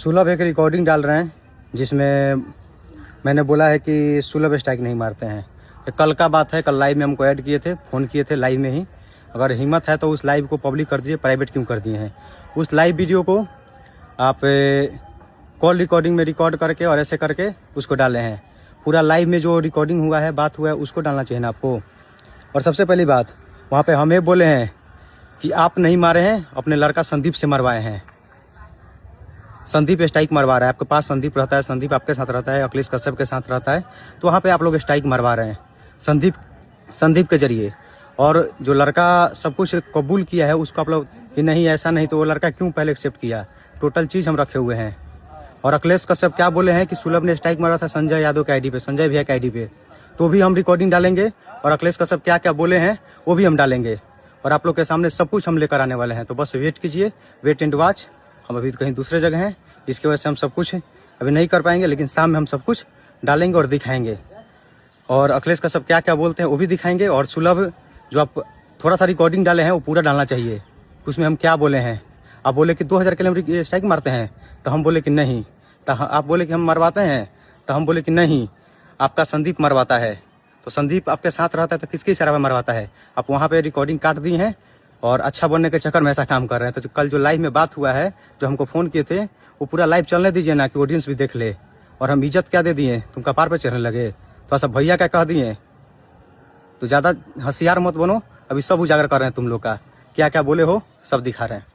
सुलभ एक रिकॉर्डिंग डाल रहे हैं जिसमें मैंने बोला है कि सुलभ स्ट्राइक नहीं मारते हैं। ये कल का बात है, कल लाइव में हमको ऐड किए थे, फ़ोन किए थे लाइव में ही। अगर हिम्मत है तो उस लाइव को पब्लिक कर दीजिए, प्राइवेट क्यों कर दिए हैं। उस लाइव वीडियो को आप कॉल रिकॉर्डिंग में रिकॉर्ड करके और ऐसे करके उसको डाले हैं। पूरा लाइव में जो रिकॉर्डिंग हुआ है, बात हुआ है, उसको डालना चाहिए ना आपको। और सबसे पहली बात, वहाँ पे हमें बोले हैं कि आप नहीं मारे हैं, अपने लड़का संदीप से मरवाए हैं। संदीप स्ट्राइक मरवा रहा है, आपके पास संदीप रहता है, संदीप आपके साथ रहता है, अखिलेश कश्यप के साथ रहता है, तो वहाँ पे आप लोग स्ट्राइक मरवा रहे हैं संदीप के जरिए। और जो लड़का सब कुछ कबूल किया है उसको आप लोग कि नहीं ऐसा नहीं, तो वो लड़का क्यों पहले एक्सेप्ट किया। टोटल चीज़ हम रखे हुए हैं। और अखिलेश कश्यप क्या बोले हैं कि सुलभ ने स्ट्राइक मारा था संजय यादव के आईडी पे, संजय भैया के आईडी पे, तो भी हम रिकॉर्डिंग डालेंगे। और अखिलेश कश्यप क्या क्या बोले हैं वो भी हम डालेंगे। और आप लोग के सामने सब कुछ हम लेकर आने वाले हैं, तो बस वेट कीजिए, वेट एंड वॉच। हम अभी कहीं दूसरे जगह हैं, इसकी वजह से हम सब कुछ अभी नहीं कर पाएंगे, लेकिन शाम में हम सब कुछ डालेंगे और दिखाएंगे। और अखिलेश कश्यप क्या क्या बोलते हैं वो भी दिखाएंगे। और सुलभ जो आप थोड़ा सा रिकॉर्डिंग डाले हैं वो पूरा डालना चाहिए, उसमें हम क्या बोले हैं। आप बोले कि 2000 किलोमीटर स्ट्राइक मारते हैं, तो हम बोले कि नहीं। तो आप बोले कि हम मरवाते हैं, तो हम बोले कि नहीं, आपका संदीप मरवाता है। तो संदीप आपके साथ रहता है तो किसके इशारे में मरवाता है। आप वहाँ पे रिकॉर्डिंग काट दी हैं और अच्छा बनने के चक्कर में ऐसा काम कर रहे हैं। तो कल जो लाइव में बात हुआ है, जो हमको फ़ोन किए थे, वो पूरा लाइव चलने दीजिए ना, कि ऑडियंस भी देख ले। और हम इज्जत क्या दे दिए, तुम कपार पे चढ़ने लगे, तो ऐसा भैया क्या कह दिए। तो ज़्यादा होशियार मत बनो, अभी सब उजागर कर रहे हैं तुम लोग का, क्या क्या बोले हो सब दिखा रहे हैं।